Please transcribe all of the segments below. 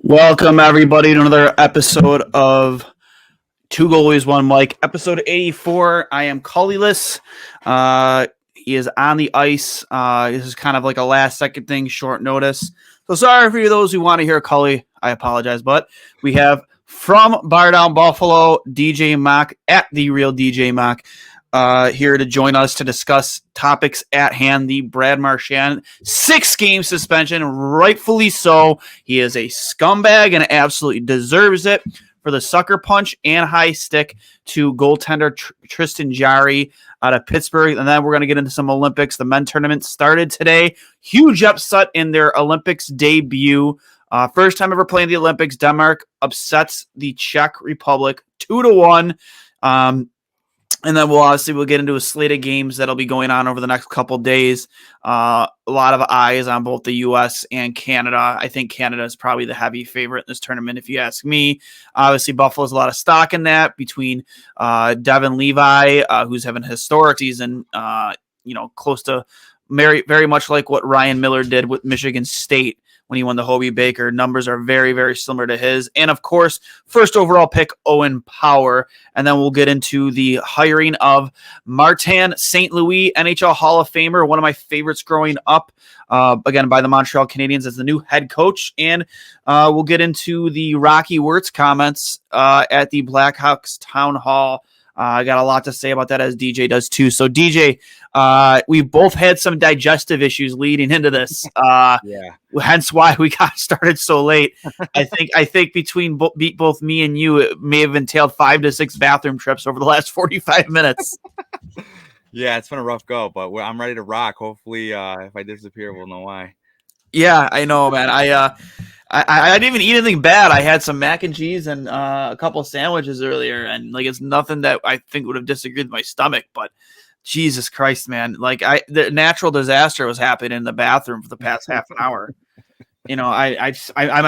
Welcome, everybody, to another episode of Two Goalies, One Mic, episode 84. I am Cullyless. He is on the ice. This is kind of like a last-second thing, short notice. So sorry for those who want to hear Cully. I apologize, but we have from Bardown Buffalo, DJ Mock, at The Real DJ Mock, here to join us to discuss topics at hand. The Brad Marchand 6-game suspension, rightfully so. He is a scumbag and absolutely deserves it for the sucker punch and high stick to goaltender Tristan Jarry out of Pittsburgh. And then we're going to get into some Olympics. The men's tournament started today. Huge upset in their Olympics debut. First time ever playing the Olympics. Denmark upsets the Czech Republic 2-1. And then we'll get into a slate of games that'll be going on over the next couple days. A lot of eyes on both the U.S. and Canada. I think Canada is probably the heavy favorite in this tournament, if you ask me. Obviously, Buffalo's a lot of stock in that between Devin Levi, who's having a historic season, close to very much like what Ryan Miller did with Michigan State when he won the Hobie Baker. Numbers are very, very similar to his. And, of course, first overall pick, Owen Power. And then we'll get into the hiring of Marchand, St. Louis, NHL Hall of Famer, one of my favorites growing up, again, by the Montreal Canadiens as the new head coach. And we'll get into the Rocky Wirtz comments at the Blackhawks town hall. I got a lot to say about that, as DJ does too. So DJ, we both had some digestive issues leading into this. Hence why we got started so late. I think between both me and you, it may have entailed 5 to 6 bathroom trips over the last 45 minutes. Yeah, it's been a rough go, but I'm ready to rock. Hopefully, if I disappear, we'll know why. Yeah, I know, man. I didn't even eat anything bad. I had some mac and cheese and a couple of sandwiches earlier, and it's nothing that I think would have disagreed with my stomach. But Jesus Christ, man! The natural disaster was happening in the bathroom for the past half an hour. I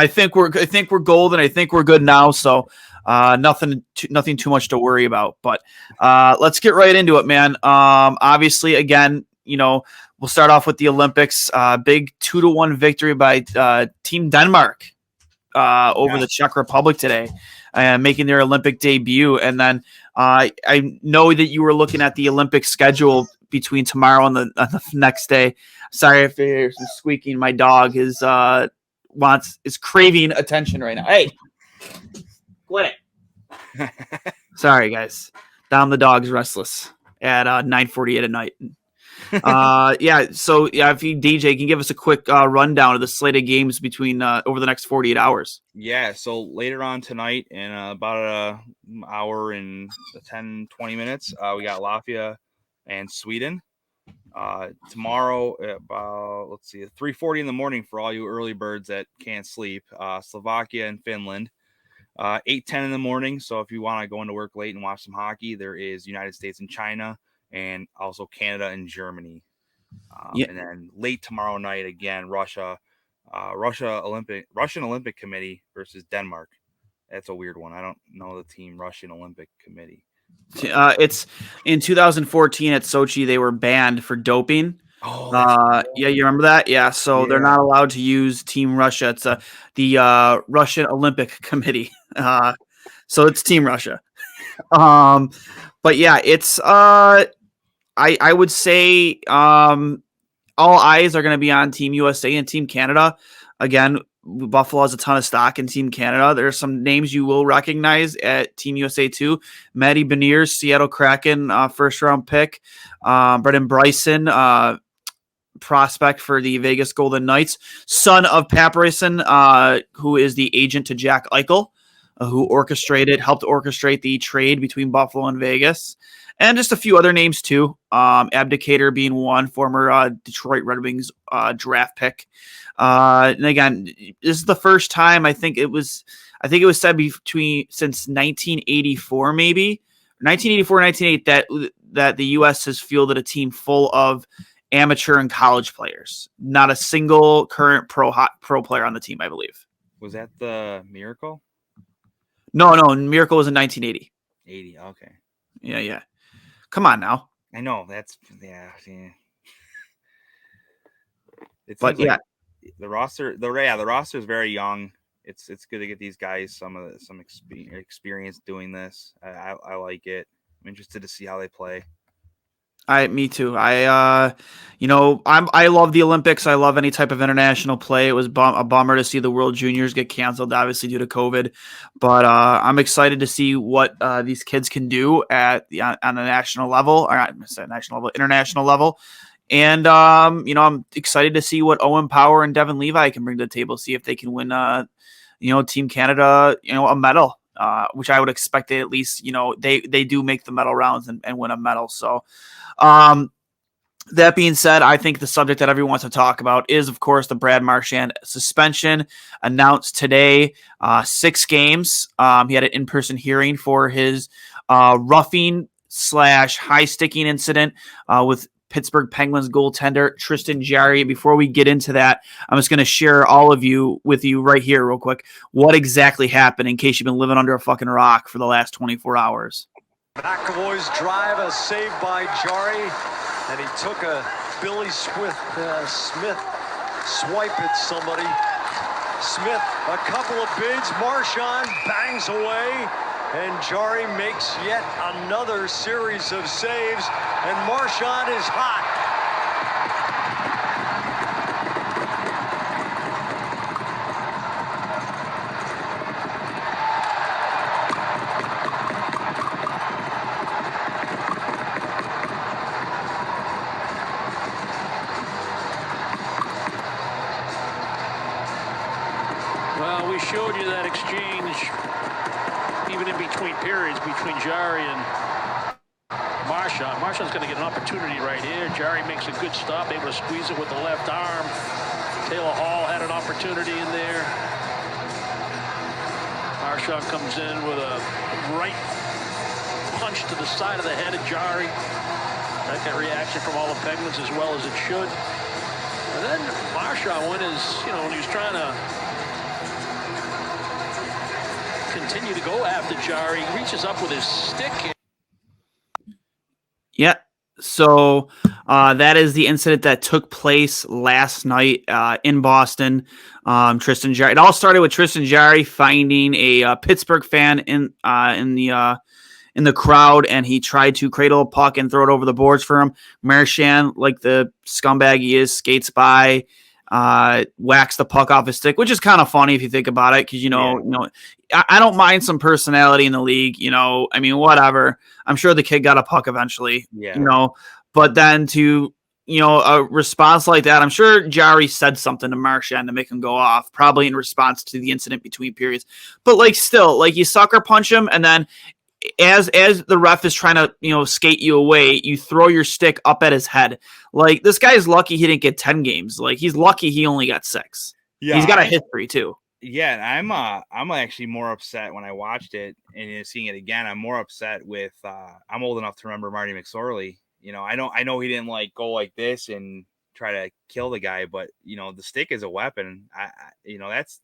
think we're golden. I think we're good now. So nothing too much to worry about. But let's get right into it, man. Obviously, again, we'll start off with the Olympics. Big 2-1 victory by Team Denmark over the Czech Republic today, making their Olympic debut. And then I know that you were looking at the Olympic schedule between tomorrow and the next day. Sorry if there's some squeaking. My dog is craving attention right now. Hey, quit it. Sorry, guys. Dom the dog's restless at 9:48 at night. If you DJ can give us a quick rundown of the slate of games between over the next 48 hours. Yeah, so later on tonight in about an hour and 10-20 minutes, we got Latvia and Sweden. Tomorrow about 3:40 in the morning for all you early birds that can't sleep, Slovakia and Finland. 8:10 in the morning, so if you want to go into work late and watch some hockey, there is United States and China, and also Canada and Germany. And then late tomorrow night, again, Russian Olympic Committee versus Denmark. That's a weird one. I don't know the team Russian Olympic Committee. It's in 2014 at Sochi. They were banned for doping. Oh, yeah, you remember that? Yeah, so they're not allowed to use Team Russia. It's the Russian Olympic Committee. So it's Team Russia. But yeah, it's I would say all eyes are going to be on Team USA and Team Canada. Again, Buffalo has a ton of stock in Team Canada. There are some names you will recognize at Team USA too. Matty Beniers, Seattle Kraken, first-round pick. Brendan Bryson, prospect for the Vegas Golden Knights. Son of Pat Bryson, who is the agent to Jack Eichel, who helped orchestrate the trade between Buffalo and Vegas. And just a few other names too. Abdicator being one, former Detroit Red Wings draft pick. And again, this is the first time I think it was said since 1984, maybe 1984, 1988 that the U.S. has fielded a team full of amateur and college players. Not a single current pro player on the team, I believe. Was that the Miracle? No, Miracle was in 1980. 80, okay. Yeah. Come on now. I know that's It but seems like the roster is very young. it's good to get these guys some experience doing this. I like it. I'm interested to see how they play. Me too. I love the Olympics. I love any type of international play. It was a bummer to see the World Juniors get canceled, obviously due to COVID. But I'm excited to see what these kids can do on the national level, or not national level, international level. And I'm excited to see what Owen Power and Devin Levi can bring to the table. See if they can win, Team Canada, a medal. Which I would expect they at least, they do make the medal rounds and win a medal. So. That being said, I think the subject that everyone wants to talk about is, of course, the Brad Marchand suspension announced today. 6 games. He had an in-person hearing for his roughing / high sticking incident with Pittsburgh Penguins goaltender Tristan Jarry. Before we get into that, I'm just going to share with you right here real quick what exactly happened in case you've been living under a fucking rock for the last 24 hours. McAvoy's drive, a save by Jarry, and he took a Billy Smith swipe at somebody. Smith, a couple of bids, Marchand bangs away, and Jarry makes yet another series of saves, and Marchand is hot. Well, we showed you that exchange even in between periods between Jarry and Marchand. Marchand's going to get an opportunity right here. Jarry makes a good stop, able to squeeze it with the left arm. Taylor Hall had an opportunity in there. Marchand comes in with a right punch to the side of the head of Jarry. That got reaction from all the Penguins as well as it should. And then Marchand, when he was trying to continue to go after Jarry, he reaches up with his stick. Yeah. So that is the incident that took place last night in Boston. Tristan Jarry. It all started with Tristan Jarry finding a Pittsburgh fan in the crowd, and he tried to cradle a puck and throw it over the boards for him. Marchand, like the scumbag he is, skates by, whacks the puck off his stick, which is kind of funny if you think about it, because I don't mind some personality in the league. I mean, whatever. I'm sure the kid got a puck eventually. Yeah. But then to a response like that, I'm sure Jarry said something to Marchand to make him go off, probably in response to the incident between periods. But still, you sucker punch him, and then as the ref is trying to skate you away, you throw your stick up at his head. This guy's lucky he didn't get 10 games. He's lucky he only got 6. Yeah, he's got a history too. Yeah, and I'm actually more upset when I watched it and seeing it again. I'm more upset with I'm old enough to remember Marty McSorley. I know he didn't go like this and try to kill the guy, but the stick is a weapon. That's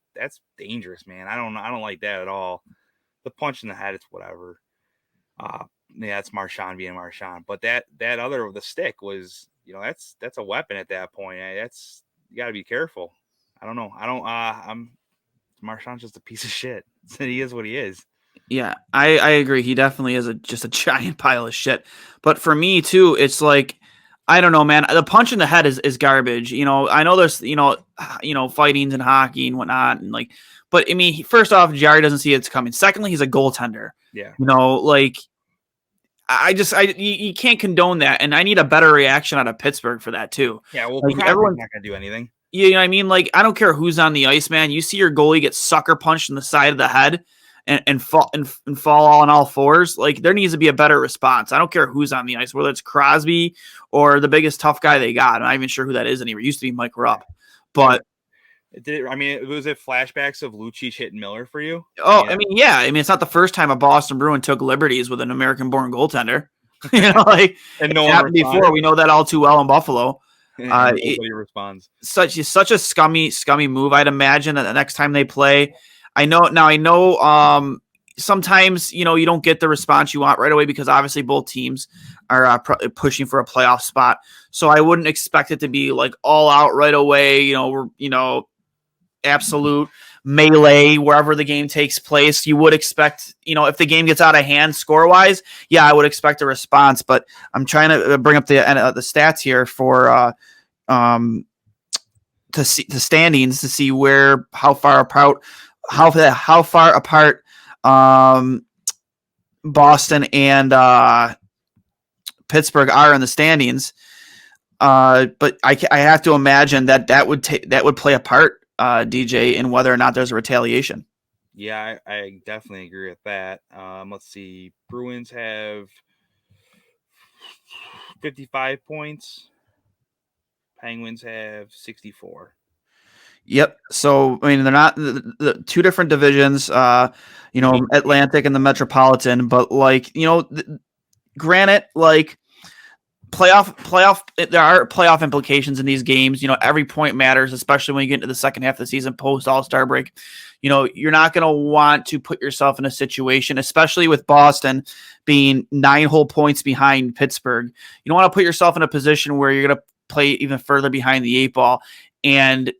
dangerous, man. I don't like that at all. The punch in the head, it's whatever. That's Marchand being Marchand, but that other, the stick was, that's a weapon at that point. You got to be careful. I don't know. Marchand's just a piece of shit. He is what he is. Yeah, I agree. He definitely is just a giant pile of shit. But for me too, it's I don't know, man. The punch in the head is garbage. I know there's fightings in hockey and whatnot, and but I mean, first off, Jarry doesn't see it's coming. Secondly, he's a goaltender. Yeah. You can't condone that, and I need a better reaction out of Pittsburgh for that too. Yeah, well, everyone's not gonna do anything. You know what I mean? I don't care who's on the ice, man. You see your goalie get sucker punched in the side of the head and fall on all fours. There needs to be a better response. I don't care who's on the ice, whether it's Crosby or the biggest tough guy they got. I'm not even sure who that is anymore. It used to be Mike Rupp, but. Was it flashbacks of Lucic hitting Miller for you? Oh, yeah. It's not the first time a Boston Bruin took liberties with an American-born goaltender. And no one happened before. We know that all too well in Buffalo. Nobody responds. Such a scummy move. I'd imagine that the next time they play, I know. Sometimes you don't get the response you want right away because obviously both teams are pushing for a playoff spot. So I wouldn't expect it to be all out right away. Absolute. melee wherever the game takes place. You would expect, if the game gets out of hand score wise, I would expect a response. But I'm trying to bring up the stats here for to see the standings to see how far apart Boston and Pittsburgh are in the standings. But I have to imagine that would play a part, DJ, in whether or not there's a retaliation. Yeah, I definitely agree with that. Let's see. Bruins have 55 points. Penguins have 64. Yep. So, I mean, they're not the two different divisions, Atlantic and the Metropolitan, but granted, playoff, there are playoff implications in these games. Every point matters, especially when you get into the second half of the season post All-Star break. You're not going to want to put yourself in a situation, especially with Boston being 9 whole points behind Pittsburgh. You don't want to put yourself in a position where you're going to play even further behind the 8 ball. And,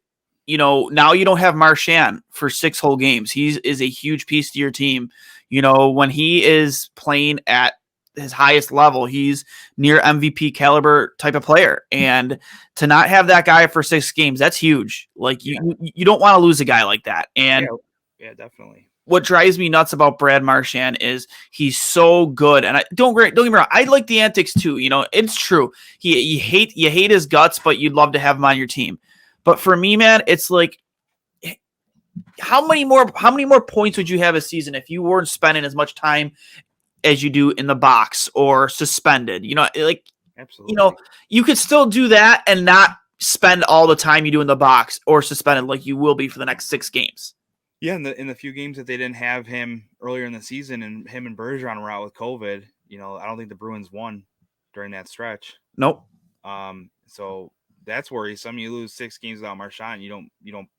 now you don't have Marchand for 6 whole games. He is a huge piece to your team. When he is playing at his highest level, he's near MVP caliber type of player. And to not have that guy for 6 games, that's huge. You don't want to lose a guy like that. And yeah, definitely. What drives me nuts about Brad Marchand is he's so good. And don't get me wrong, I like the antics too. It's true. You hate his guts, but you'd love to have him on your team. But for me, man, it's like, how many more points would you have a season if you weren't spending as much time as you do in the box or suspended? Absolutely. You could still do that and not spend all the time you do in the box or suspended like you will be for the next 6 games. Yeah, in the few games that they didn't have him earlier in the season and him and Bergeron were out with COVID, I don't think the Bruins won during that stretch. Nope. So that's worrisome. You lose 6 games without Marchand, you don't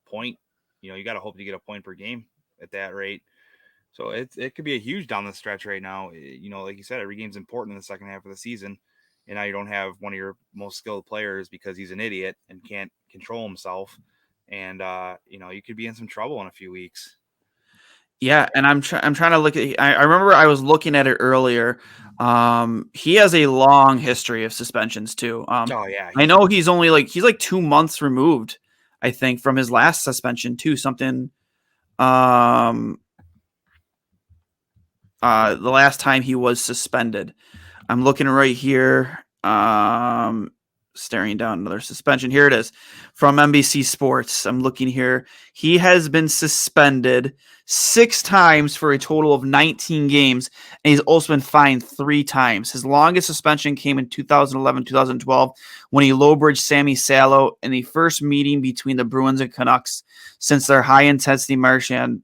point. You got to hope you get a point per game at that rate. So it could be a huge down the stretch right now. Like you said, every game's important in the second half of the season. And now you don't have one of your most skilled players because he's an idiot and can't control himself. And, you could be in some trouble in a few weeks. Yeah, and I'm trying to look at. I remember I was looking at it earlier. He has a long history of suspensions too. Yeah, I know he's only he's 2 months removed, I think, from his last suspension too. Something. The last time he was suspended. I'm looking right here. Staring down another suspension. Here it is from NBC Sports. I'm looking here. He has been suspended 6 times for a total of 19 games, and he's also been fined 3 times. His longest suspension came in 2011-2012 when he lowbridged Sammy Salo in the first meeting between the Bruins and Canucks since their high-intensity Marchand,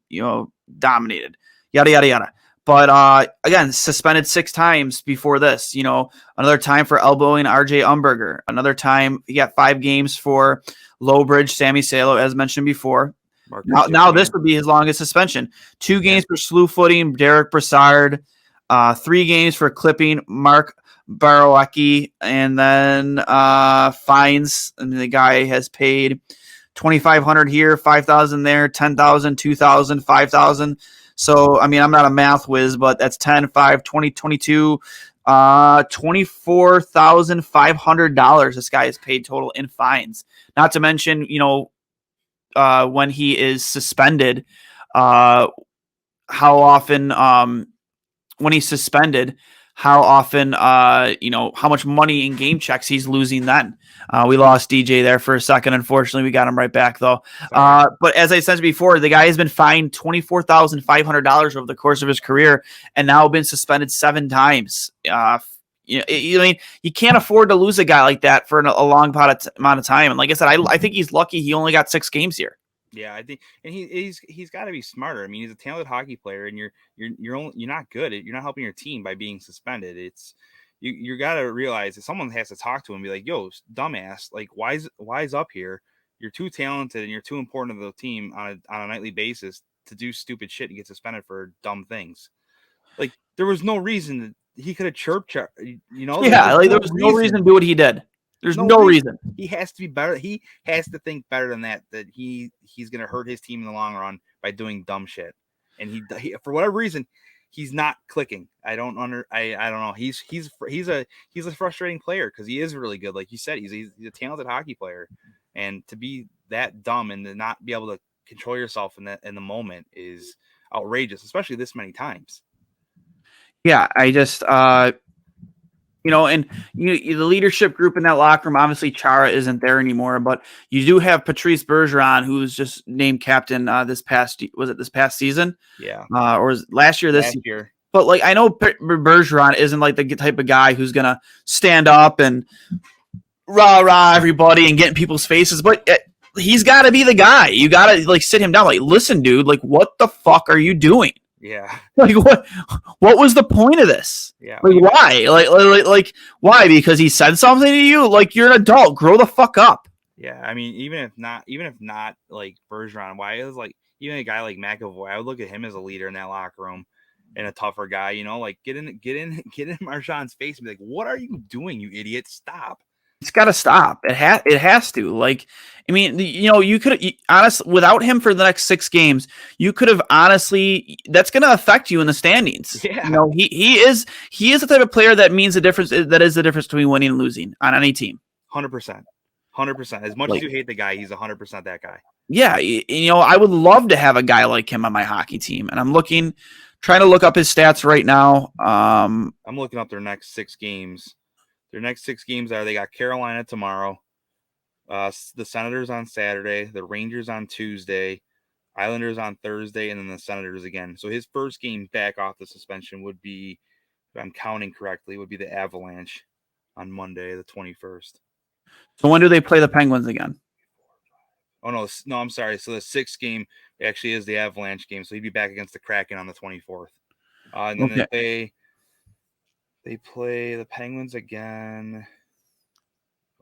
dominated. Yada, yada, yada. But again, suspended 6 times before this. Another time for elbowing RJ Umberger. Another time he got 5 games for lowbridge Sammy Salo, as mentioned before. Now this would be his longest suspension. 2 games for slew footing Derek Brassard. 3 games for clipping Mark Barowecki, and then fines. And the guy has paid $2,500 here, $5,000 there, $10,000, $2,000, $5,000. So, I mean, I'm not a math whiz, but that's 10, 5, 20, 22, $24,500 this guy is paid total in fines. Not to mention, when he is suspended, how often, when he's suspended, how often, how much money in game checks he's losing then. We lost DJ there for a second. Unfortunately, we got him right back, though. But as I said before, the guy has been fined $24,500 over the course of his career and now been suspended 7 times. You can't afford to lose a guy like that for a long amount of time. And like I said, I think he's lucky he only got 6 games here. Yeah, I think, and he's got to be smarter. I mean, he's a talented hockey player, and you're not good. You're not helping your team by being suspended. It's you got to realize that someone has to talk to him and be like, "Yo, dumbass, wise up here. You're too talented and you're too important to the team on a nightly basis to do stupid shit and get suspended for dumb things." Like there was no reason that he could have chirped. Yeah, there was no reason to do what he did. There's no reason. He has to be better. He has to think better than that. That he's going to hurt his team in the long run by doing dumb shit. And he for whatever reason, he's not clicking. I don't know. He's a frustrating player because he is really good. Like you said, he's a talented hockey player, and to be that dumb and to not be able to control yourself in the moment is outrageous, especially this many times. Yeah, I just and the leadership group in that locker room, obviously Chara isn't there anymore, but you do have Patrice Bergeron, who's just named captain this past season? Yeah. Or was last year? Last year. But like I know Bergeron isn't like the type of guy who's gonna stand up and rah everybody and get in people's faces, but he's got to be the guy. You got to like sit him down, like, listen, dude, like what the fuck are you doing? Yeah. Like what was the point of this? Yeah. Like why? Like why? Because he said something to you? Like you're an adult, grow the fuck up. Yeah. I mean, even if not like Bergeron, why is like even a guy like McAvoy, I would look at him as a leader in that locker room and a tougher guy, like get in Marchand's face and be like, what are you doing, you idiot? Stop. It's got to stop. It has to. Like, I mean, you could honestly, without him for the next 6 games, you could have honestly. That's going to affect you in the standings. Yeah. He is the type of player that means the difference. That is the difference between winning and losing on any team. 100%. As much as you hate the guy, he's 100% that guy. Yeah, I would love to have a guy like him on my hockey team, and I'm trying to look up his stats right now. I'm looking up their next 6 games. Their next 6 games they got Carolina tomorrow, the Senators on Saturday, the Rangers on Tuesday, Islanders on Thursday, and then the Senators again. So his first game back off the suspension would be, if I'm counting correctly, would be the Avalanche on Monday, the 21st. So when do they play the Penguins again? Oh, no, I'm sorry. So the 6th game actually is the Avalanche game. So he'd be back against the Kraken on the 24th. And then they play the Penguins again.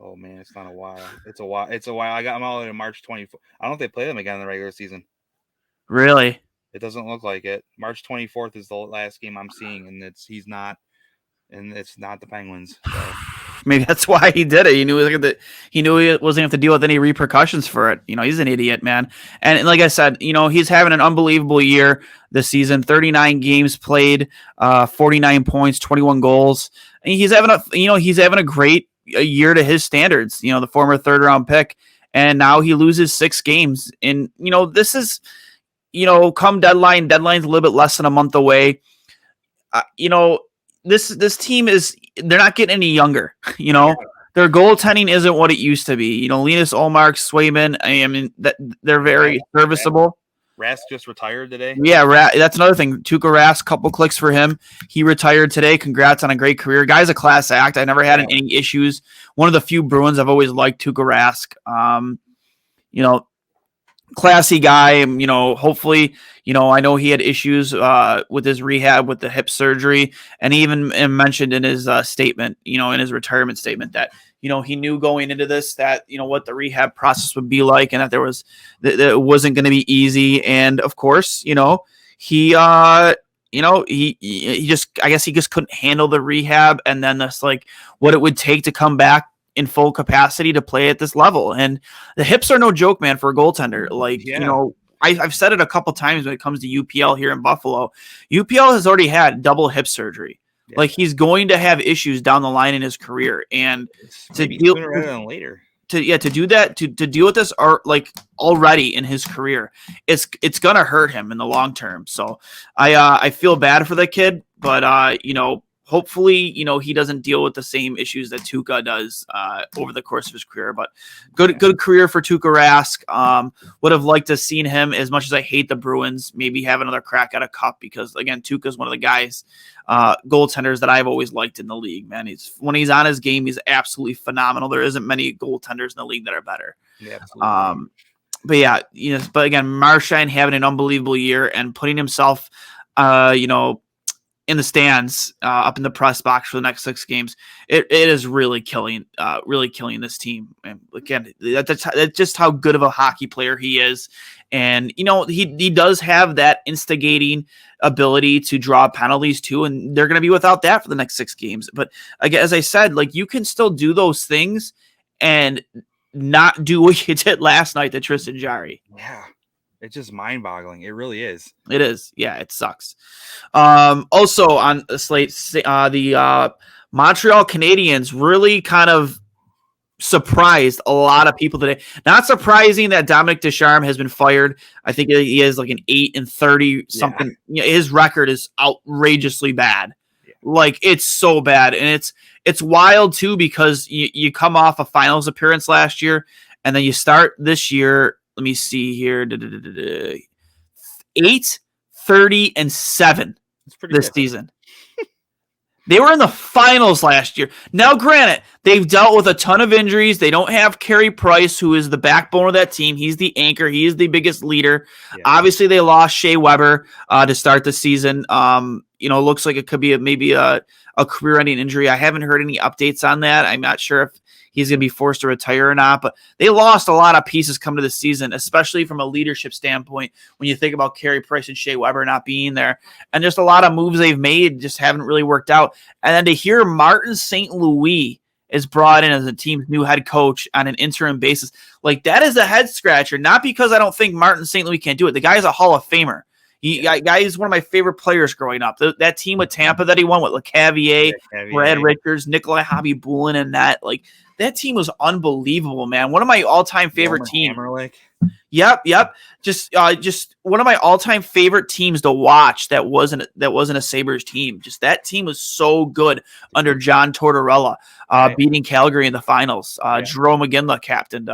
Oh man, it's not a while. It's a while. I'm out in March 24th. I don't know if they play them again in the regular season. Really? It doesn't look like it. March 24th is the last game I'm seeing, and it's not the Penguins. So. Maybe that's why he did it. He knew he wasn't going to have to deal with any repercussions for it. He's an idiot, man. And like I said, he's having an unbelievable year this season. 39 games played, 49 points, 21 goals. And he's having a great year to his standards. The former 3rd round pick, and now he loses 6 games. And this is, come deadline's a little bit less than a month away. This team they're not getting any younger, Their goaltending isn't what it used to be. Linus Ullmark, Swayman, I mean, they're very serviceable. Rask just retired today. Yeah, that's another thing. Tuukka Rask, couple clicks for him. He retired today. Congrats on a great career. Guy's a class act. I never had any issues. One of the few Bruins I've always liked, Tuukka Rask. Classy guy, hopefully, I know he had issues with his rehab with the hip surgery, and he even mentioned in his statement, in his retirement statement that, he knew going into this that, what the rehab process would be like, and that that it wasn't going to be easy. And of course, he just, I guess he just couldn't handle the rehab, and then that's like what it would take to come back in full capacity to play at this level. And the hips are no joke, man, for a goaltender. Like, I've said it a couple times when it comes to UPL here in Buffalo. UPL has already had double hip surgery. Yeah. Like, he's going to have issues down the line in his career. And to deal sooner rather than later. To do that, to deal with this already in his career, it's gonna hurt him in the long term. So I feel bad for the kid, but hopefully, he doesn't deal with the same issues that Tuukka does over the course of his career. But good career for Tuukka Rask. Would have liked to have seen him, as much as I hate the Bruins, maybe have another crack at a cup, because, again, Tuukka's one of the guys, goaltenders that I've always liked in the league, man. When he's on his game, he's absolutely phenomenal. There isn't many goaltenders in the league that are better. Yeah, absolutely. But yeah, but again, Marchand having an unbelievable year and putting himself, in the stands, up in the press box for the next 6 games, it is really killing this team. And again, that's just how good of a hockey player he is. And, he does have that instigating ability to draw penalties too. And they're going to be without that for the next 6 games. But again, as I said, like, you can still do those things and not do what you did last night to Tristan Jarry. Yeah. It's just mind-boggling. It really is. It is. Yeah, it sucks. Also on the slate, the Montreal Canadiens really kind of surprised a lot of people today. Not surprising that Dominic Ducharme has been fired. I think he is like an 8-30 something. Yeah. His record is outrageously bad. Yeah. Like it's so bad, and it's wild too because you come off a finals appearance last year, and then you start this year. Let me see here. 8-30-7 this season. They were in the finals last year. Now, granted, they've dealt with a ton of injuries. They don't have Carey Price, who is the backbone of that team. He's the anchor. He is the biggest leader. Yeah. Obviously, they lost Shea Weber to start the season. Looks like it could be maybe a career-ending injury. I haven't heard any updates on that. I'm not sure if he's going to be forced to retire or not, but they lost a lot of pieces coming to the season, especially from a leadership standpoint when you think about Carey Price and Shea Weber not being there. And just a lot of moves they've made just haven't really worked out. And then to hear Martin St. Louis is brought in as the team's new head coach on an interim basis, like that is a head scratcher, not because I don't think Martin St. Louis can't do it. The guy is a Hall of Famer. Guy is one of my favorite players growing up. That team with Tampa that he won with LeCavier, Brad Richards, Nikolai Hobby-Bulin, and that team was unbelievable, man. One of my all-time favorite teams. Yep. Just one of my all-time favorite teams to watch. That wasn't a Sabres team. Just that team was so good under John Tortorella, beating Calgary in the finals. Jerome McGinley captained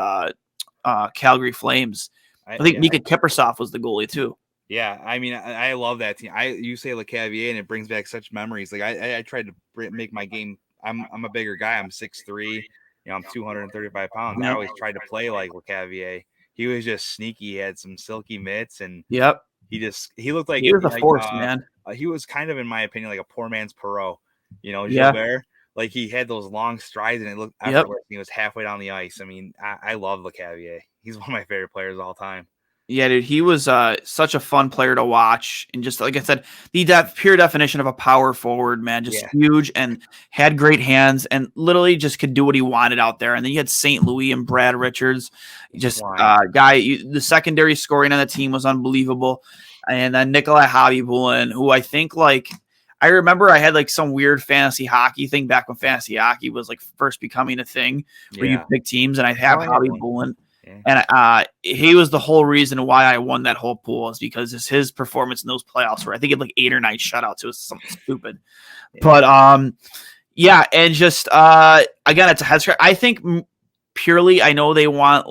Calgary Flames. I think Mika Kiprusoff was the goalie too. Yeah, I mean, I love that team. You say LeCavier, and it brings back such memories. Like I tried to make my game. I'm a bigger guy. I'm 6'3". I'm 235 pounds. I always tried to play like LeCavier. He was just sneaky. He had some silky mitts, and he looked like he was a force, man. He was kind of, in my opinion, like a poor man's Perot. Gilbert. Like he had those long strides, and it looked effortless. He was halfway down the ice. I mean, I love LeCavier. He's one of my favorite players of all time. Yeah, dude, he was such a fun player to watch, and just like I said, the pure definition of a power forward, man. Just huge and had great hands, and literally just could do what he wanted out there. And then you had St. Louis and Brad Richards, just the secondary scoring on the team was unbelievable. And then Nikolai Hobby-Bulin, who I think I remember I had some weird fantasy hockey thing back when fantasy hockey was first becoming a thing where you pick teams, and I have Hobby-Bulin. And he was the whole reason why I won that whole pool, is because it's his performance in those playoffs where I think it had 8 or 9 shutouts. It was something stupid. Yeah. But and just again, it's a head scratch. I think purely, I know they want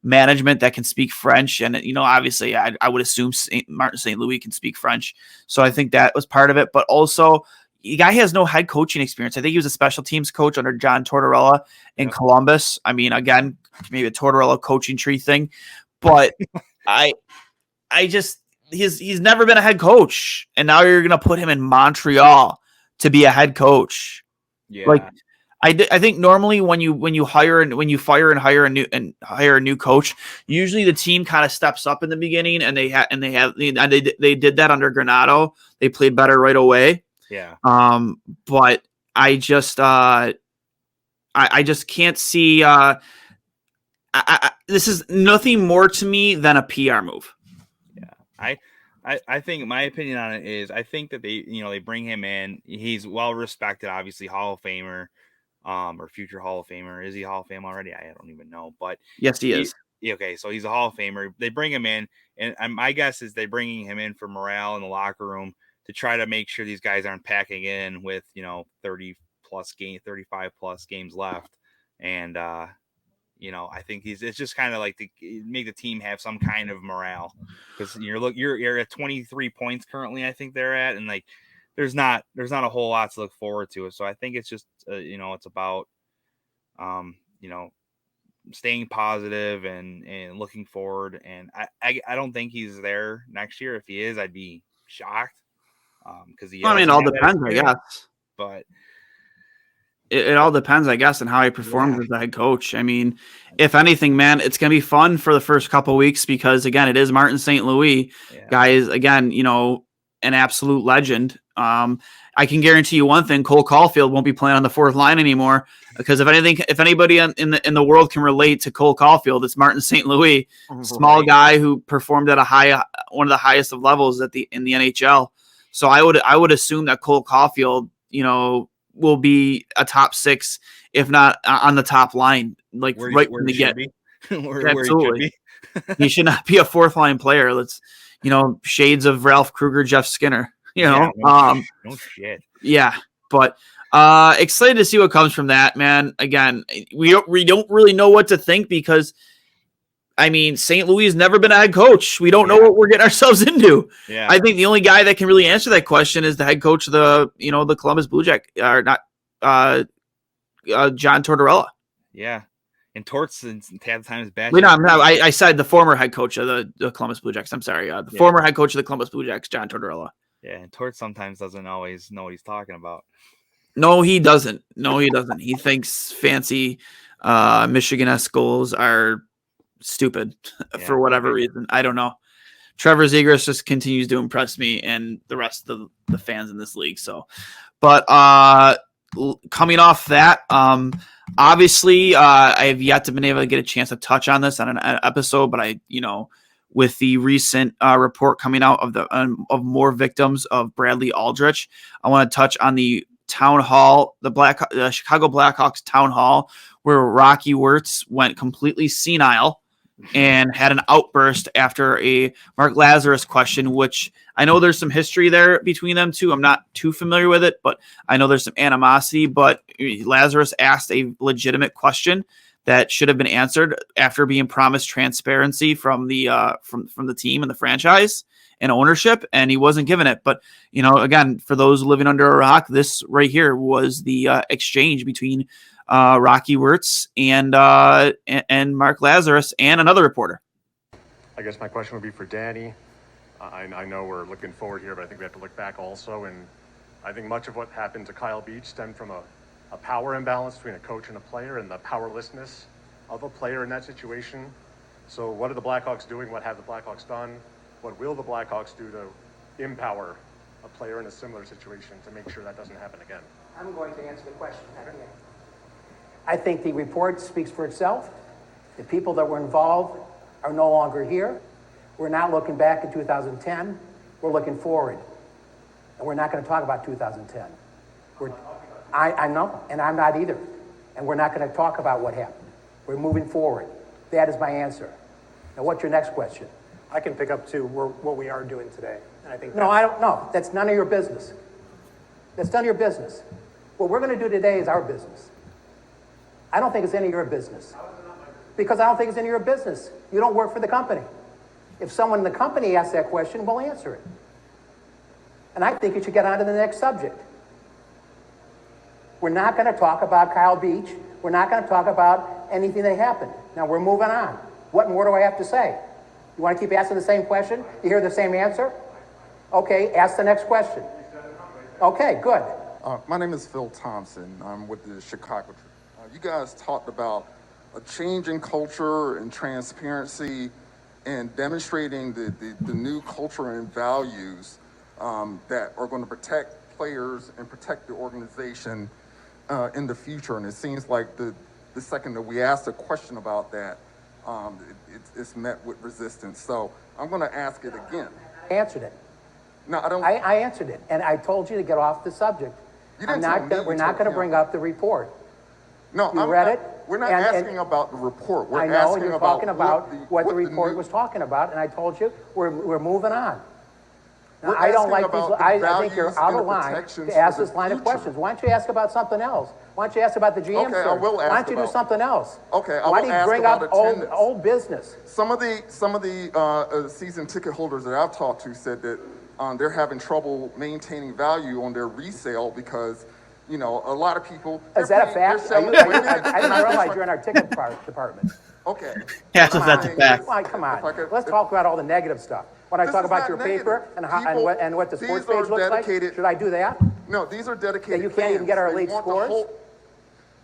management that can speak French, and obviously I would assume Martin St. Louis can speak French, so I think that was part of it. But also, the guy has no head coaching experience. I think he was a special teams coach under John Tortorella in Columbus. I mean, again, maybe a Tortorella coaching tree thing, but he's never been a head coach, and now you're gonna put him in Montreal to be a head coach. Yeah, I think normally when you fire and hire a new coach, usually the team kind of steps up in the beginning, and they did that under Granato. They played better right away. Yeah. But I just can't see. This is nothing more to me than a PR move. Yeah. I think my opinion on it is, I think that they bring him in. He's well respected, obviously Hall of Famer, or future Hall of Famer. Is he Hall of Fame already? I don't even know, but yes, he is. Okay, so he's a Hall of Famer. They bring him in, and my guess is they're bringing him in for morale in the locker room, to try to make sure these guys aren't packing in with 35 plus games left, and I think it's just kind of to make the team have some kind of morale, because you're at 23 points currently, I think they're at, and there's not a whole lot to look forward to. So I think it's just it's about staying positive and looking forward, and I don't think he's there next year. If he is, I'd be shocked. Because it all depends, I guess. But it all depends, I guess, on how he performs as the head coach. I mean, if anything, man, it's gonna be fun for the first couple of weeks, because again, it is Martin St. Louis, guys. Again, an absolute legend. I can guarantee you one thing: Cole Caulfield won't be playing on the fourth line anymore. Because if anybody in the world can relate to Cole Caulfield, it's Martin St. Louis, small guy who performed at one of the highest of levels in the NHL. So I would assume that Cole Caulfield, will be a top 6, if not on the top line, like right when they get. Absolutely, he should not be a fourth line player. Let's, shades of Ralph Kruger, Jeff Skinner. No shit. Yeah, but excited to see what comes from that, man. Again, we don't really know what to think because, St. Louis has never been a head coach. We don't know what we're getting ourselves into. Yeah. I think the only guy that can really answer that question is the head coach of the Columbus Blue Jackets, or not, John Tortorella. Yeah. And Torts had times bad. I said the former head coach of the Columbus Blue Jackets. I'm sorry. The former head coach of the Columbus Blue Jackets, John Tortorella. Yeah, and Torts sometimes doesn't always know what he's talking about. No, he doesn't. He thinks fancy Michigan-esque goals are stupid for whatever reason. I don't know. Trevor Zegras just continues to impress me and the rest of the fans in this league. So, but coming off that, obviously, I have yet to been able to get a chance to touch on this on an episode, but with the recent report coming out of more victims of Bradley Aldrich, I want to touch on the town hall, the Chicago Blackhawks town hall, where Rocky Wirtz went completely senile and had an outburst after a Mark Lazarus question, which I know there's some history there between them two. I'm not too familiar with it, but I know there's some animosity. But Lazarus asked a legitimate question that should have been answered after being promised transparency from the team and the franchise and ownership, and he wasn't given it. But again, for those living under a rock, this right here was the exchange between Rocky Wirtz and Mark Lazarus and another reporter. I guess my question would be for Danny. I know we're looking forward here, but I think we have to look back also. And I think much of what happened to Kyle Beach stemmed from a power imbalance between a coach and a player, and the powerlessness of a player in that situation. So what are the Blackhawks doing? What have the Blackhawks done? What will the Blackhawks do to empower a player in a similar situation to make sure that doesn't happen again? I'm going to answer the question. I think the report speaks for itself. The people that were involved are no longer here. We're not looking back at 2010. We're looking forward. And we're not going to talk about 2010. I know, and I'm not either. And we're not going to talk about what happened. We're moving forward. That is my answer. Now, what's your next question? I can pick up to what we are doing today. And I think no, I don't know. That's none of your business. That's none of your business. What we're going to do today is our business. I don't think it's any of your business. Because I don't think it's any of your business. You don't work for the company. If someone in the company asks that question, we'll answer it. And I think you should get on to the next subject. We're not going to talk about Kyle Beach. We're not going to talk about anything that happened. Now, we're moving on. What more do I have to say? You want to keep asking the same question? You hear the same answer? Okay, ask the next question. Okay, good. My name is Phil Thompson. I'm with the Chicago. You guys talked about a change in culture and transparency and demonstrating the new culture and values that are going to protect players and protect the organization in the future. And it seems like the second that we asked a question about that, it's met with resistance. So I'm going to ask it again. I answered it. No, I don't. I answered it, and I told you to get off the subject. We're not going to bring up the report. No, you read it. We're not asking about the report. We're I know, asking you're about talking about what the report was talking about, and I told you we're moving on. Now, I don't like these. I think you're out of line to ask this line of questions. Why don't you ask about something else? Why don't you ask about the GM search? I will ask. Why don't you do something else? Okay, I Why will do you ask bring about up attendance. old business? Some of the season ticket holders that I've talked to said that they're having trouble maintaining value on their resale because, a lot of people. Is that a fact? I didn't realize you're in our ticket department. Okay. Yeah, that's a fact. Come on. Let's talk about all the negative stuff. When I talk about your paper and what the sports page looks like, should I do that? No, these are dedicated. That you can't even get our elite scores?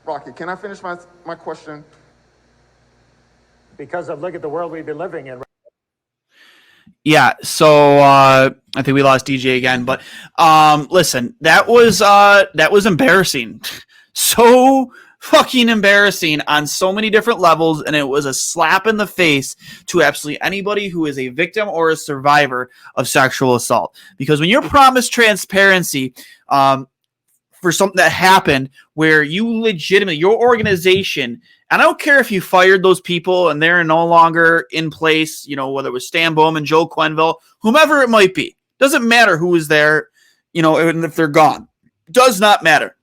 Rocky, can I finish my question? because of look at the world we've been living in. Yeah, so I think we lost DJ again, but listen, that was embarrassing. So fucking embarrassing on so many different levels, and it was a slap in the face to absolutely anybody who is a victim or a survivor of sexual assault. Because when you're promised transparency for something that happened where you legitimately, your organization, and I don't care if you fired those people and they're no longer in place, whether it was Stan Bowman, Joe Quenneville, whomever it might be. Doesn't matter who is there, and if they're gone. Does not matter.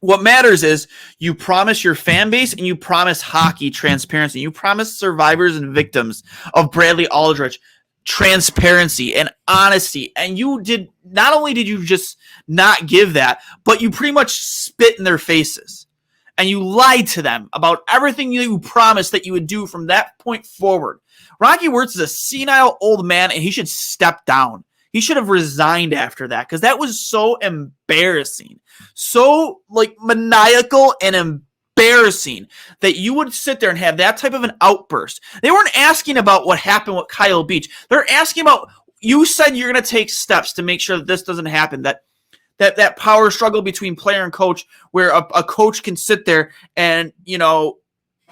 What matters is you promise your fan base and you promise hockey transparency. You promise survivors and victims of Bradley Aldrich transparency and honesty. And you did, not only did you just not give that, but you pretty much spit in their faces. And you lied to them about everything you promised that you would do from that point forward. Rocky Wirtz is a senile old man, and he should step down. He should have resigned after that, because that was so embarrassing. So, maniacal and embarrassing that you would sit there and have that type of an outburst. They weren't asking about what happened with Kyle Beach. They're asking about, you said you're going to take steps to make sure that this doesn't happen, that power struggle between player and coach, where a coach can sit there and,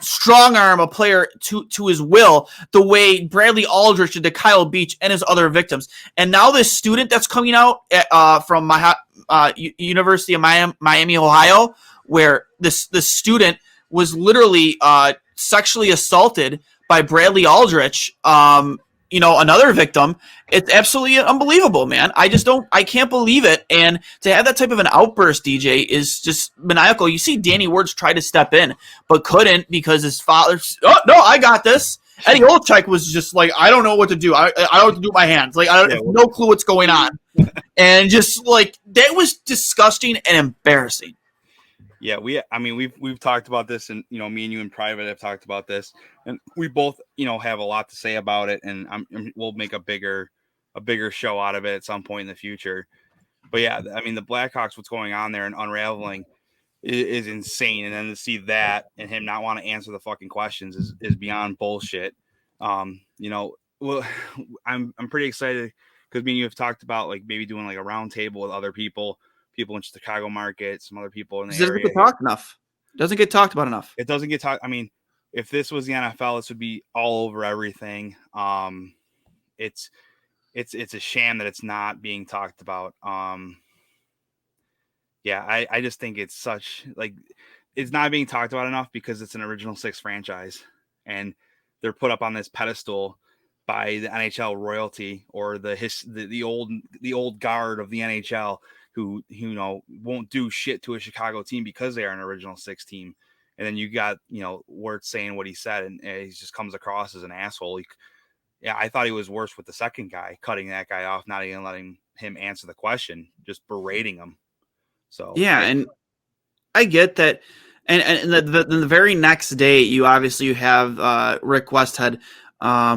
strong arm a player to his will, the way Bradley Aldrich did to Kyle Beach and his other victims. And now this student that's coming out from University of Miami, Ohio, where this student was literally sexually assaulted by Bradley Aldrich, another victim. It's absolutely unbelievable, man. I can't believe it. And to have that type of an outburst, DJ, is just maniacal. You see Danny Wirtz try to step in, but couldn't because his father, oh, no, I got this. Eddie Olczyk was just like, I don't know what to do. I don't know what to do with my hands. I have no clue what's going on. And just that was disgusting and embarrassing. Yeah, we've talked about this, and me and you in private have talked about this, and we both have a lot to say about it, and we'll make a bigger show out of it at some point in the future. But yeah, the Blackhawks, what's going on there and unraveling is insane, and then to see that and him not want to answer the fucking questions is beyond bullshit. Well, I'm pretty excited because me and you have talked about maybe doing a round table with other people in Chicago market, some other people in the area. Doesn't get talked about enough. It doesn't get talked. If this was the NFL, this would be all over everything. It's a sham that it's not being talked about. I just think it's such it's not being talked about enough because it's an Original Six franchise, and they're put up on this pedestal by the NHL royalty or the old guard of the NHL. Who won't do shit to a Chicago team because they are an Original Six team. And then you got, Wirtz saying what he said, and he just comes across as an asshole. I thought he was worse with the second guy, cutting that guy off, not even letting him answer the question, just berating him. So yeah, and I get that. And the very next day, you have Rick Westhead,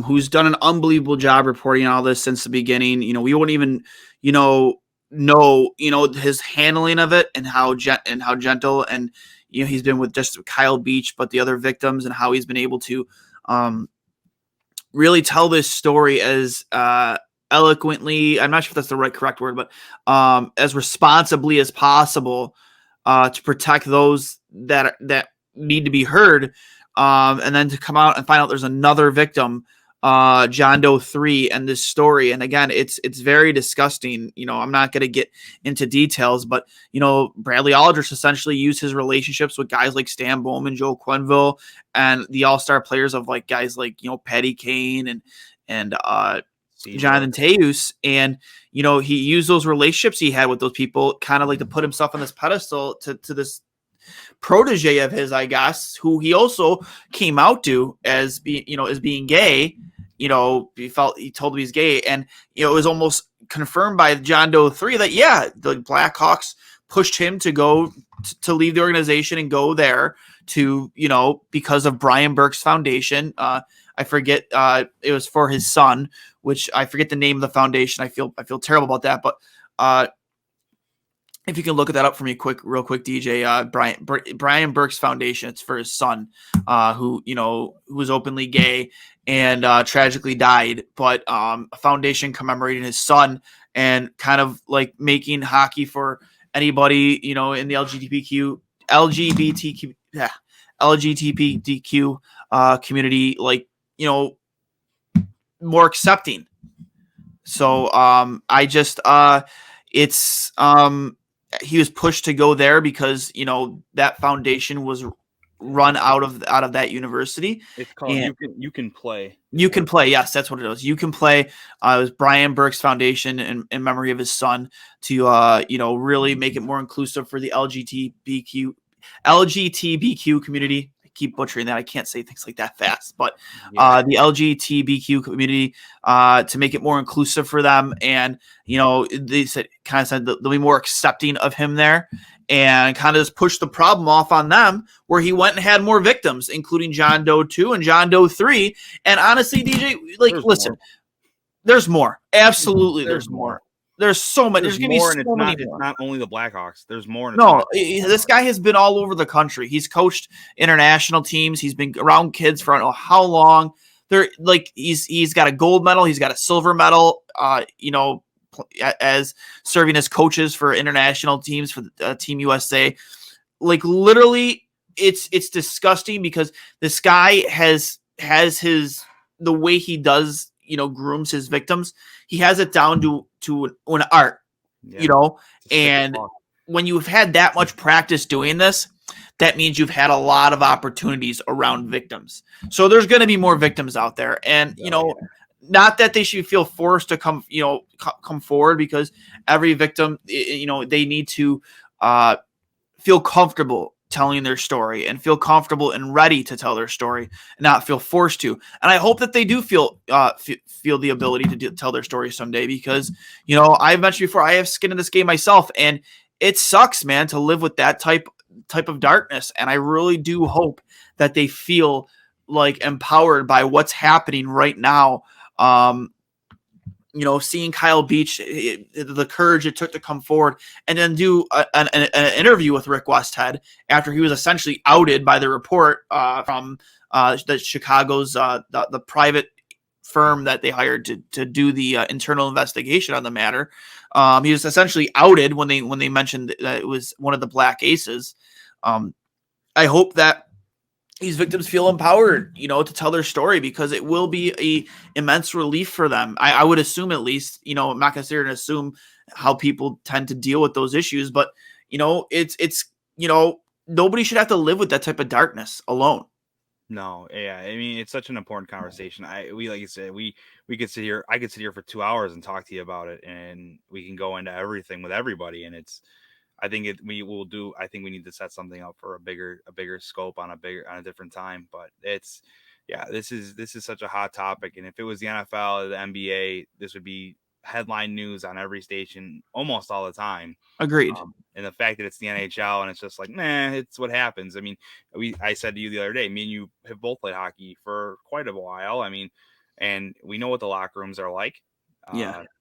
who's done an unbelievable job reporting all this since the beginning. We wouldn't even, know his handling of it and how gentle and he's been with just Kyle Beach, but the other victims, and how he's been able to really tell this story as eloquently, I'm not sure if that's the correct word, but as responsibly as possible to protect those that need to be heard, and then to come out and find out there's another victim, John Doe 3, and this story. And again, it's very disgusting. I'm not going to get into details, but Bradley Aldrich essentially used his relationships with guys like Stan Bowman, Joe Quenneville, and the all-star players of guys like Patty Kane and Jonathan Taeus, and he used those relationships he had with those people kind of to put himself on this pedestal to this protege of his, I guess, who he also came out to as being gay. He told him he's gay, and it was almost confirmed by John Doe 3 that the Blackhawks pushed him to go to leave the organization and go there to because of Brian Burke's foundation. I forget it was for his son, which I forget the name of the foundation. I feel terrible about that, but if you can look that up for me real quick, DJ, Brian Burke's foundation. It's for his son, who was openly gay and tragically died, but a foundation commemorating his son and kind of like making hockey for anybody, in the LGBTQ community, like, more accepting. So I just it's he was pushed to go there because that foundation was run out of that university. It's called You Can Play. You Can Play, yes, that's what it was. You Can Play. It was Brian Burke's foundation in memory of his son to really make it more inclusive for the LGBTQ community. I keep butchering that. I can't say things like that fast, but the LGBTQ community to make it more inclusive for them, and they said they'll be more accepting of him there. And kind of just pushed the problem off on them, where he went and had more victims, including John Doe 2 and John Doe 3. And honestly, DJ, there's more. Absolutely, there's more. There's so many. There's going to be so many more. It's not only the Blackhawks. There's more. No, this guy has been all over the country. He's coached international teams. He's been around kids for I don't know how long. He's got a gold medal. He's got a silver medal. As serving as coaches for international teams for Team USA. Like, literally, it's disgusting because this guy has the way he does, grooms his victims. He has it down to an art, and when you've had that much practice doing this, that means you've had a lot of opportunities around victims. So there's going to be more victims out there. And, not that they should feel forced to come forward, because every victim, they need to feel comfortable telling their story and feel comfortable and ready to tell their story and not feel forced to. And I hope that they do feel the ability to tell their story someday, because, I've mentioned before, I have skin in this game myself, and it sucks, man, to live with that type of darkness. And I really do hope that they feel like empowered by what's happening right now. Seeing Kyle Beach, the courage it took to come forward and then do an interview with Rick Westhead after he was essentially outed by the report from the Chicago's the private firm that they hired to do the internal investigation on the matter. He was essentially outed when they mentioned that it was one of the Black Aces. I hope that these victims feel empowered, to tell their story, because it will be a immense relief for them. I would assume, at least, I'm not going to sit here and assume how people tend to deal with those issues, but it's nobody should have to live with that type of darkness alone. No, yeah, I mean, it's such an important conversation. We like you said, we could sit here. I could sit here for 2 hours and talk to you about it, and we can go into everything with everybody. And I think we need to set something up for a bigger scope on a different time. But this is such a hot topic. And if it was the NFL or the NBA, this would be headline news on every station almost all the time. Agreed. And the fact that it's the NHL and it's just like, it's what happens. I mean, I said to you the other day, me and you have both played hockey for quite a while. I mean, and we know what the locker rooms are like.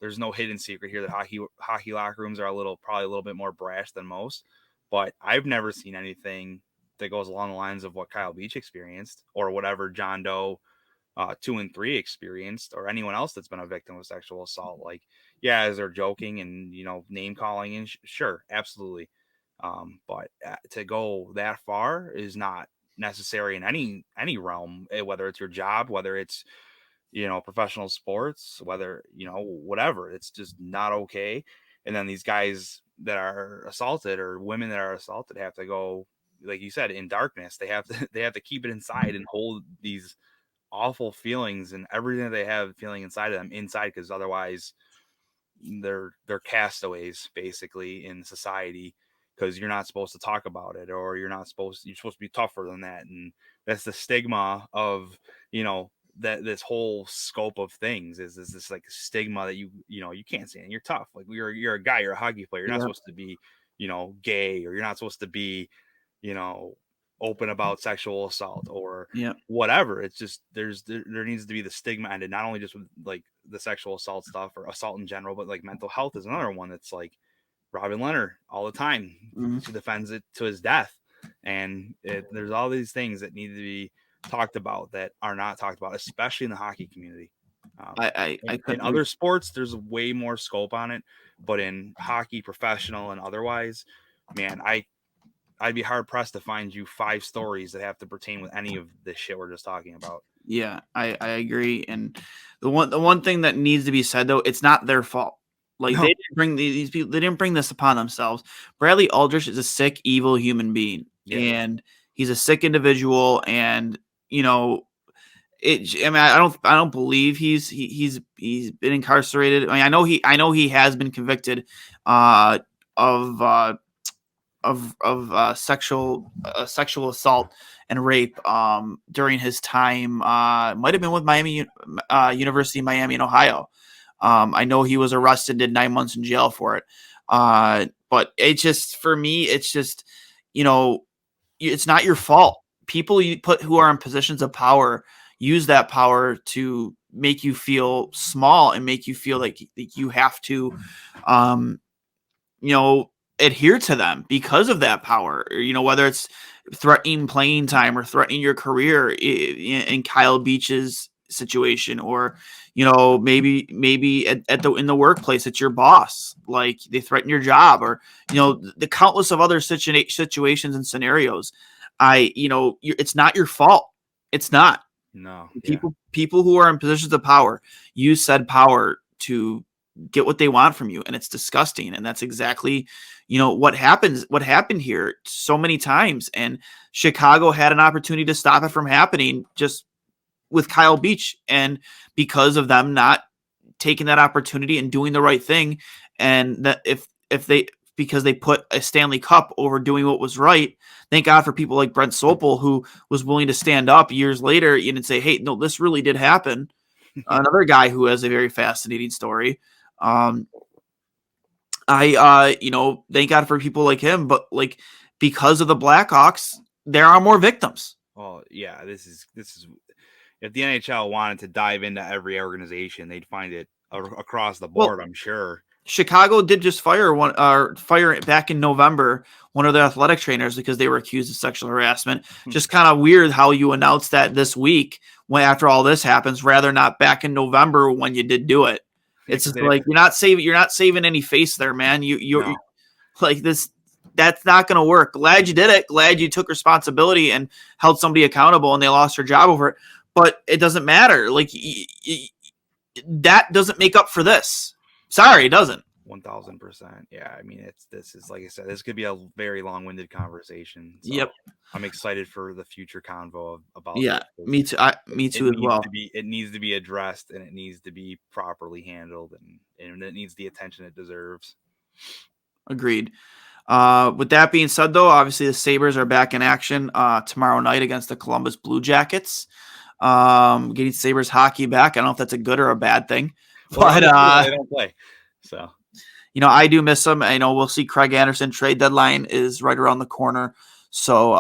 There's no hidden secret here that hockey locker rooms are probably a little bit more brash than most, but I've never seen anything that goes along the lines of what Kyle Beach experienced, or whatever John Doe 2 and 3 experienced, or anyone else that's been a victim of sexual assault. Like, as they're joking and name calling, and sure, absolutely, but to go that far is not necessary in any realm, whether it's your job, whether it's professional sports, whether, whatever. It's just not okay. And then these guys that are assaulted, or women that are assaulted, have to go, like you said, in darkness. They have to keep it inside and hold these awful feelings and everything that they have feeling inside of them inside, because otherwise they're castaways basically in society, because you're not supposed to talk about it, or you're supposed to be tougher than that. And that's the stigma of, that this whole scope of things is this like stigma that you can't say it. You're tough. Like, you're a guy, you're a hockey player. You're not supposed to be, gay, or you're not supposed to be, open about sexual assault or whatever. It's just, there needs to be the stigma ended, not only just with like the sexual assault stuff or assault in general, but like mental health is another one that's like, Robin Leonard all the time. He defends it to his death. And there's all these things that need to be talked about that are not talked about, especially in the hockey community. In other sports, there's way more scope on it, but in hockey, professional and otherwise, man, I'd be hard pressed to find you 5 stories that have to pertain with any of this shit we're just talking about. Yeah, I agree. And the one thing that needs to be said though, it's not their fault. Like they didn't bring these people. They didn't bring this upon themselves. Bradley Aldrich is a sick, evil human being, and he's a sick individual. And I mean, I don't believe he's been incarcerated. I mean, I know he has been convicted of sexual assault and rape during his time. Might have been with University of Miami in Ohio. I know he was arrested, did 9 months in jail for it. But for me, it's just, it's not your fault. People who are in positions of power use that power to make you feel small and make you feel like you have to, adhere to them because of that power, whether it's threatening playing time or threatening your career in Kyle Beach's situation, or maybe in the workplace, it's your boss, like they threaten your job, or the countless of other situations and scenarios. It's not your fault. It's not. No. People who are in positions of power use said power to get what they want from you, and it's disgusting. And that's exactly what happened here so many times. And Chicago had an opportunity to stop it from happening just with Kyle Beach, and because of them not taking that opportunity and doing the right thing, and that because they put a Stanley Cup over doing what was right. Thank God for people like Brent Sopel, who was willing to stand up years later and say, hey, no, this really did happen. Another guy who has a very fascinating story. Thank God for people like him, but like, because of the Blackhawks, there are more victims. Well, yeah, this is if the NHL wanted to dive into every organization, they'd find it across the board. Well, I'm sure. Chicago did just fire back in November one of their athletic trainers because they were accused of sexual harassment. Just kind of weird how you announced that this week when after all this happens, rather not back in November when you did do it. It's just like you're not saving any face there, man. You're like this. That's not going to work. Glad you did it. Glad you took responsibility and held somebody accountable, and they lost their job over it. But it doesn't matter. Like that doesn't make up for this. Sorry, it doesn't. 1000%. Yeah, I mean, this is like I said, this could be a very long-winded conversation. So yep. I'm excited for the future convo about. Yeah, this. Me too. Me too as well. It needs to be addressed, and it needs to be properly handled, and it needs the attention it deserves. Agreed. With that being said, though, obviously the Sabres are back in action tomorrow night against the Columbus Blue Jackets. Getting Sabres hockey back. I don't know if that's a good or a bad thing, but they don't play. So, I do miss them. I know we'll see Craig Anderson trade deadline is right around the corner. So,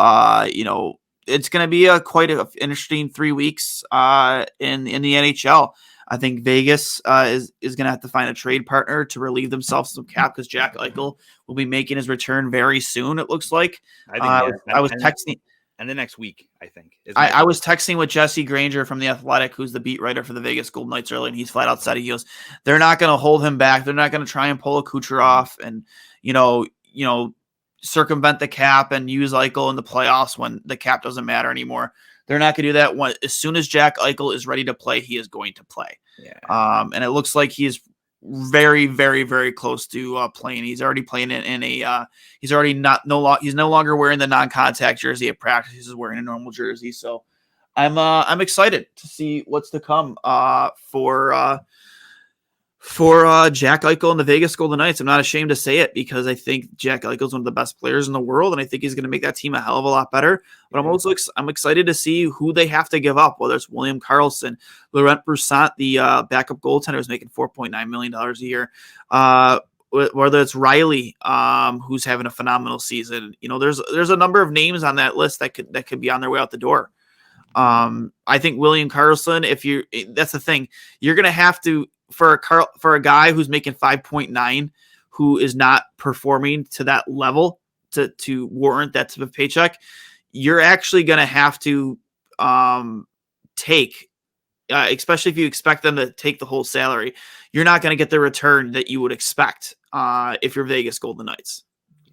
it's going to be quite an interesting 3 weeks in the NHL. I think Vegas is going to have to find a trade partner to relieve themselves of some cap because Jack Eichel will be making his return very soon. It looks like. I was texting. And the next week, I think. I was texting with Jesse Granger from The Athletic, who's the beat writer for the Vegas Golden Knights earlier, and he's flat out said, he goes, they're not going to hold him back. They're not going to try and pull a Kucherov and, circumvent the cap and use Eichel in the playoffs when the cap doesn't matter anymore. They're not going to do that. As soon as Jack Eichel is ready to play, he is going to play. Yeah. And it looks like he's very, very, very close to playing. He's already playing in a. He's already he's no longer wearing the non-contact jersey at practice. He's wearing a normal jersey. So, I'm excited to see what's to come for Jack Eichel and the Vegas Golden Knights. I'm not ashamed to say it because I think Jack Eichel is one of the best players in the world, and I think he's going to make that team a hell of a lot better. But I'm also excited to see who they have to give up, whether it's William Karlsson, Laurent Brossoit, the backup goaltender, who's making $4.9 million a year, whether it's Riley, who's having a phenomenal season. There's a number of names on that list that could be on their way out the door. I think William Karlsson, that's the thing, you're going to have to. For a guy who's making 5.9, who is not performing to that level to warrant that type of paycheck, you're actually going to have to take, especially if you expect them to take the whole salary, you're not going to get the return that you would expect if you're Vegas Golden Knights.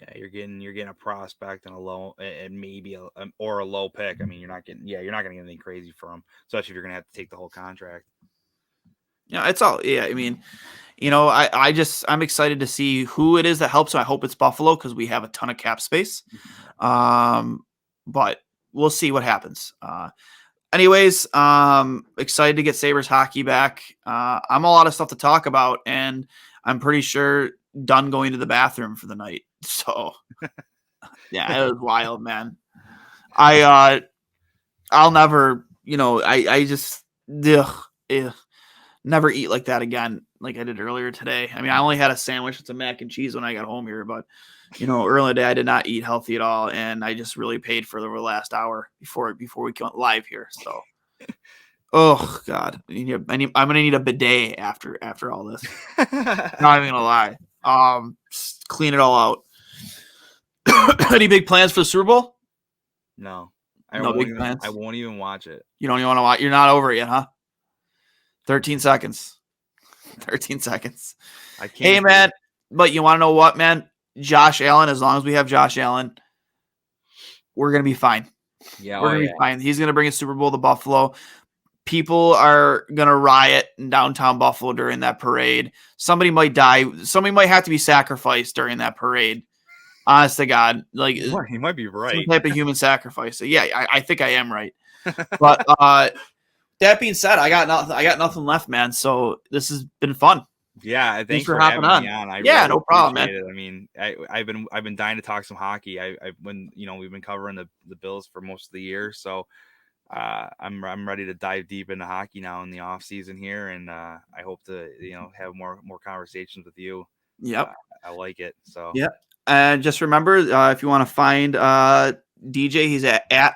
Yeah, you're getting a prospect and a low and maybe a low pick. I mean, you're not going to get anything crazy for him, especially if you're going to have to take the whole contract. Yeah, it's all. Yeah, I mean, I'm excited to see who it is that helps. So I hope it's Buffalo because we have a ton of cap space. But we'll see what happens. Anyways, excited to get Sabres hockey back. I'm a lot of stuff to talk about, and I'm pretty sure done going to the bathroom for the night. So yeah, it was wild, man. I'll never, I just never eat like that again, like I did earlier today. I mean, I only had a sandwich with some mac and cheese when I got home here, but early in the day I did not eat healthy at all, and I just really paid for the last hour before we went live here. So, oh God, I'm gonna need a bidet after all this. Not even gonna lie. Just clean it all out. Any big plans for the Super Bowl? No, big plans. I won't even watch it. You don't even want to watch. You're not over it yet, huh? 13 seconds. 13 seconds. I can't. Hey, man, but you want to know what, man? Josh Allen, as long as we have Josh Allen, we're going to be fine. Yeah, we're going to be fine. He's going to bring a Super Bowl to Buffalo. People are going to riot in downtown Buffalo during that parade. Somebody might die. Somebody might have to be sacrificed during that parade. Honest to God. Like, he might be right. Some type of human sacrifice. So, yeah, I think I am right. But that being said, I got nothing left, man. So this has been fun. Yeah, thanks for hopping on. Really no problem, man. I mean, I've been dying to talk some hockey. When we've been covering the Bills for most of the year, so I'm ready to dive deep into hockey now in the off season here, and I hope to have more conversations with you. Yep, I like it. So yeah, and just remember, if you want to find DJ, he's at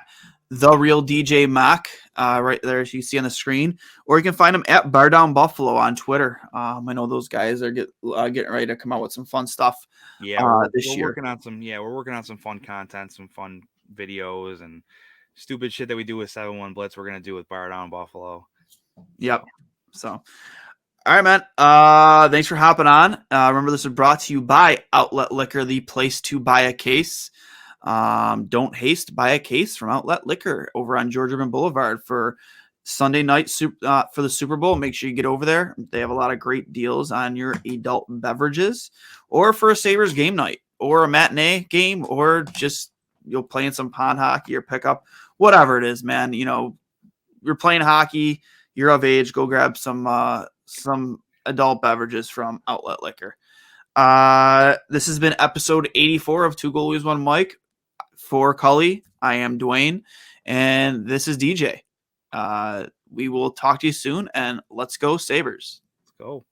The Real DJ Mock, right there, as you see on the screen, or you can find him at Bardown Buffalo on Twitter. I know those guys are getting ready to come out with some fun stuff. Yeah, this year. We're working on some fun content, some fun videos, and stupid shit that we do with 7-1 Blitz. We're gonna do with Bardown Buffalo. Yep. So, all right, man. Thanks for hopping on. Remember, this is brought to you by Outlet Liquor, the place to buy a case. Don't haste, buy a case from Outlet Liquor over on George Urban Boulevard for Sunday night for the Super Bowl. Make sure you get over there. They have a lot of great deals on your adult beverages, or for a Sabres game night, or a matinee game, or just playing some pond hockey or pickup, whatever it is, man. You're playing hockey, you're of age, go grab some adult beverages from Outlet Liquor. This has been episode 84 of Two Goalies, One Mic. For Cully, I am Duane, and this is DJ. We will talk to you soon, and let's go Sabres. Let's go.